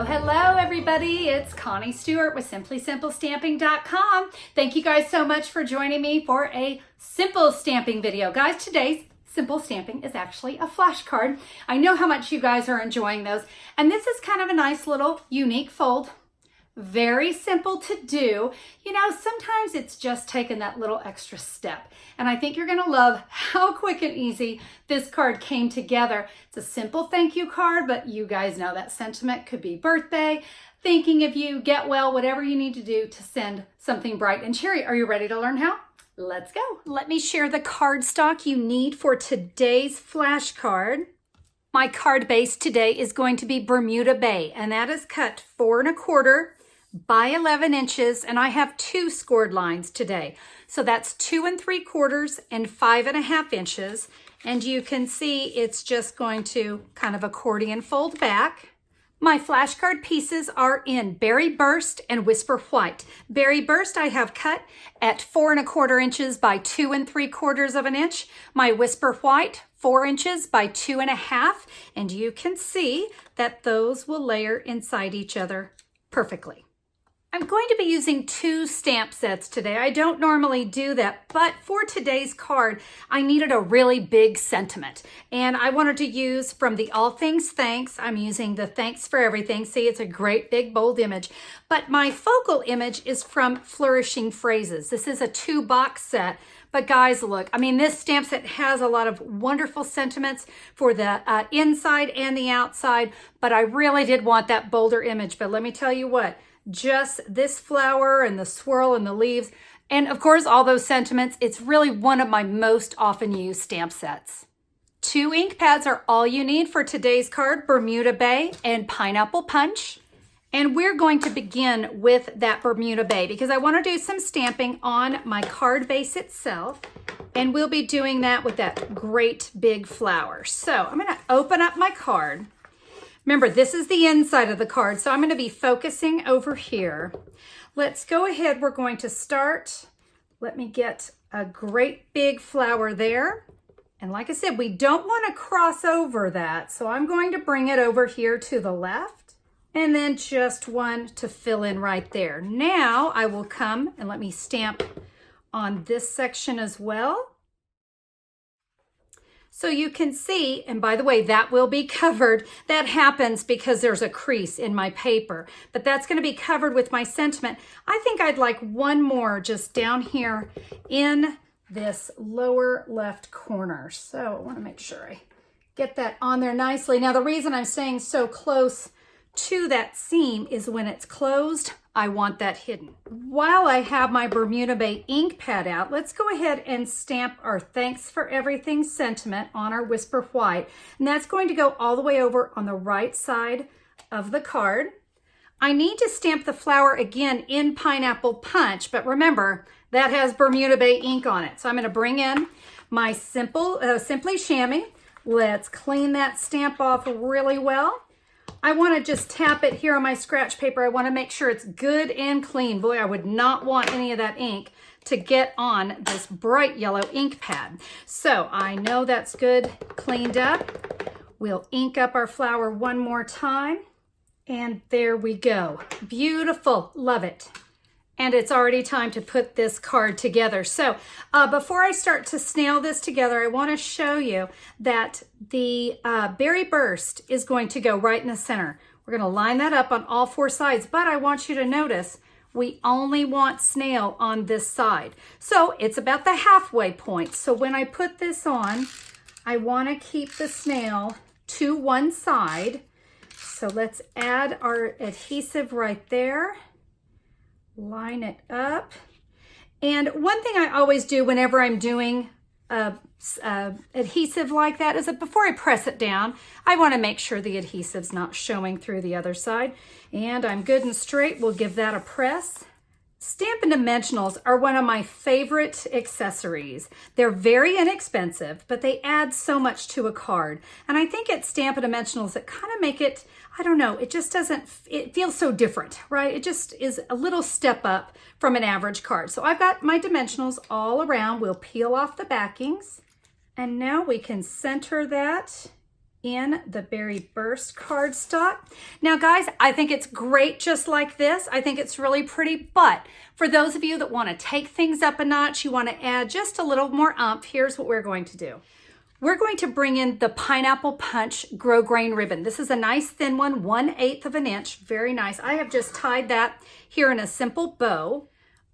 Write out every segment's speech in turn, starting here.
Hello everybody, it's Connie Stewart with simplysimplestamping.com. Thank you guys so much for joining me for a simple stamping video. Guys, today's simple stamping is actually a flashcard. I know how much you guys are enjoying those, and this is kind of a nice little unique fold. Very simple to do. You know, sometimes it's just taking that little extra step. And I think you're gonna love how quick and easy this card came together. It's a simple thank you card, but you guys know that sentiment could be birthday, thinking of you, get well, whatever you need to do to send something bright and cheery. Are you ready to learn how? Let's go. Let me share the cardstock you need for today's flashcard. My card base today is going to be Bermuda Bay, and that is cut 4 1/4 by 11 inches, and I have 2 scored lines today. So that's 2 3/4 and 5 1/2 inches. And you can see it's just going to kind of accordion fold back. My flashcard pieces are in Berry Burst and Whisper White. Berry Burst I have cut at 4 1/4 inches by 2 3/4 inch. My Whisper White 4 inches by 2 1/2. And you can see that those will layer inside each other perfectly. I'm going to be using 2 stamp sets today. I don't normally do that, but for today's card, I needed a really big sentiment. And I wanted to use from the All Things Thanks. I'm using the Thanks for Everything. See, it's a great big bold image. But my focal image is from Flourishing Phrases. This is a 2-box set. But guys, look, I mean, this stamp set has a lot of wonderful sentiments for the inside and the outside, but I really did want that bolder image. But let me tell you what, just this flower and the swirl and the leaves, and of course all those sentiments, it's really one of my most often used stamp sets. 2 ink pads are all you need for today's card, Bermuda Bay and Pineapple Punch. And we're going to begin with that Bermuda Bay because I want to do some stamping on my card base itself, and we'll be doing that with that great big flower. So I'm going to open up my card. Remember, this is the inside of the card, so I'm going to be focusing over here. Let's go ahead. We're going to start. Let me get a great big flower there. And like I said, we don't want to cross over that, so I'm going to bring it over here to the left, and then just one to fill in right there. Now I will come and let me stamp on this section as well. So you can see, and by the way, that will be covered. That happens because there's a crease in my paper, but that's going to be covered with my sentiment. I think I'd like one more just down here in this lower left corner. So I want to make sure I get that on there nicely. Now, the reason I'm staying so close to that seam is when it's closed, I want that hidden. While I have my Bermuda Bay ink pad out, let's go ahead and stamp our Thanks for Everything sentiment on our Whisper White. And that's going to go all the way over on the right side of the card. I need to stamp the flower again in Pineapple Punch, but remember, that has Bermuda Bay ink on it. So I'm going to bring in my Simply Chamois. Let's clean that stamp off really well. I want to just tap it here on my scratch paper. I want to make sure it's good and clean. Boy, I would not want any of that ink to get on this bright yellow ink pad. So I know that's good, cleaned up. We'll ink up our flower one more time. And there we go. Beautiful. Love it. And it's already time to put this card together. So before I start to snail this together, I want to show you that the Berry Burst is going to go right in the center. We're going to line that up on all 4 sides, but I want you to notice we only want snail on this side. So it's about the halfway point. So when I put this on, I want to keep the snail to one side. So let's add our adhesive right there. Line it up. And one thing I always do whenever I'm doing adhesive like that is that before I press it down, I want to make sure the adhesive's not showing through the other side. And I'm good and straight. We'll give that a press Stampin' Dimensionals are one of my favorite accessories. They're very inexpensive, but they add so much to a card. And I think it's Stampin' Dimensionals that kind of make it, I don't know, it just doesn't, it feels so different, right? It just is a little step up from an average card. So I've got my dimensionals all around. We'll peel off the backings. And now we can center that in the Berry Burst cardstock. Now guys, I think it's great just like this. I think it's really pretty, but for those of you that want to take things up a notch, you want to add just a little more oomph, here's what we're going to do. We're going to bring in the Pineapple Punch Grosgrain ribbon. This is a nice thin one, 1/8 of an inch, very nice. I have just tied that here in a simple bow.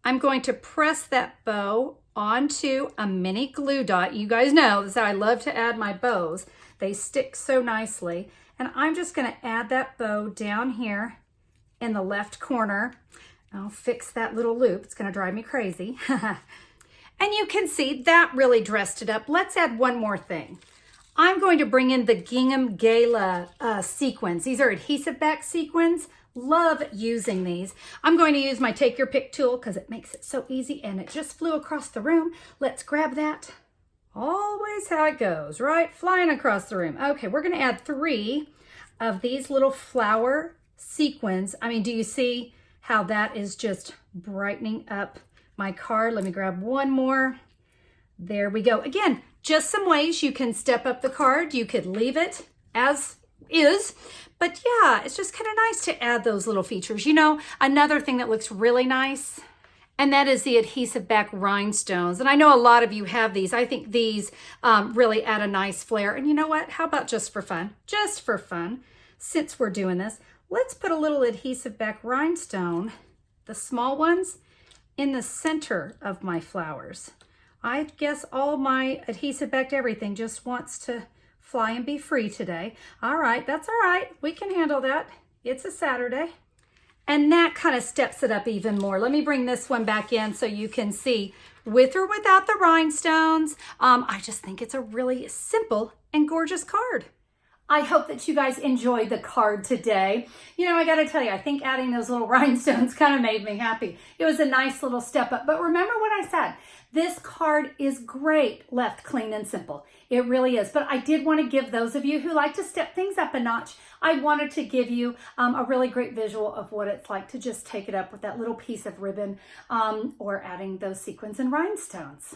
I'm going to press that bow onto a mini glue dot. You guys know this is how I love to add my bows. They stick so nicely. And I'm just going to add that bow down here in the left corner. I'll fix that little loop. It's going to drive me crazy. And you can see that really dressed it up. Let's add one more thing. I'm going to bring in the Gingham Gala sequins. These are adhesive back sequins. Love using these. I'm going to use my Take Your Pick tool because it makes it so easy, and it just flew across the room. Let's grab that. Always how it goes, right? Flying across the room. Okay, we're going to add 3 of these little flower sequins. I mean, do you see how that is just brightening up my card? Let me grab one more. There we go. Again, just some ways you can step up the card. You could leave it as is, but yeah, it's just kind of nice to add those little features. You know, another thing that looks really nice, and that is the adhesive back rhinestones. And I know a lot of you have these. I think these really add a nice flair. And you know what? How about just for fun? Just for fun, since we're doing this, let's put a little adhesive back rhinestone, the small ones, in the center of my flowers. I guess all my adhesive backed everything just wants to fly and be free today. All right, that's all right. We can handle that. It's a Saturday. And that kind of steps it up even more. Let me bring this one back in so you can see with or without the rhinestones. I just think it's a really simple and gorgeous card. I hope that you guys enjoyed the card today. You know, I got to tell you, I think adding those little rhinestones kind of made me happy. It was a nice little step up. But remember what I said. This card is great left clean and simple. It really is. But I did want to give those of you who like to step things up a notch, I wanted to give you a really great visual of what it's like to just take it up with that little piece of ribbon or adding those sequins and rhinestones.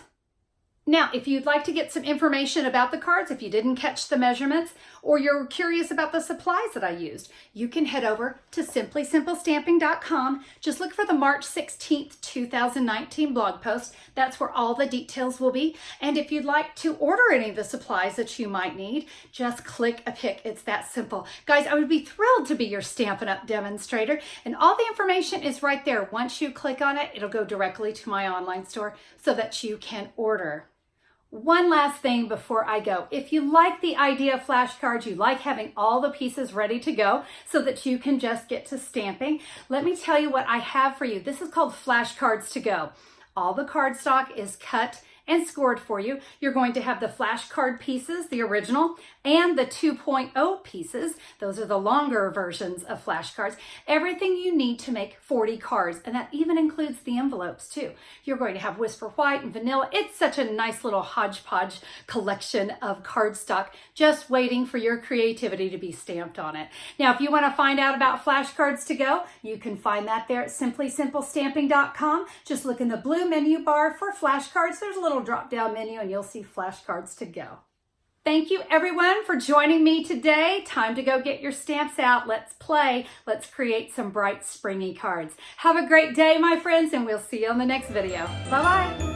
Now, if you'd like to get some information about the cards, if you didn't catch the measurements, or you're curious about the supplies that I used, you can head over to simplysimplestamping.com. Just look for the March 16th, 2019 blog post. That's where all the details will be. And if you'd like to order any of the supplies that you might need, just click a pick. It's that simple. Guys, I would be thrilled to be your Stampin' Up! Demonstrator. And all the information is right there. Once you click on it, it'll go directly to my online store so that you can order. One last thing before I go. If you like the idea of flashcards, you like having all the pieces ready to go so that you can just get to stamping, let me tell you what I have for you. This is called Flashcards to Go. All the cardstock is cut and scored for you. You're going to have the flashcard pieces, the original, and the 2.0 pieces. Those are the longer versions of flashcards. Everything you need to make 40 cards, and that even includes the envelopes too. You're going to have Whisper White and Vanilla. It's such a nice little hodgepodge collection of cardstock just waiting for your creativity to be stamped on it. Now, if you want to find out about Flashcards to Go, you can find that there at simplysimplestamping.com. Just look in the blue menu bar for flashcards. There's a little drop-down menu and you'll see Flashcards to Go. Thank you everyone for joining me today. Time to go get your stamps out. Let's play. Let's create some bright springy cards. Have a great day, my friends, and we'll see you on the next video. Bye-bye.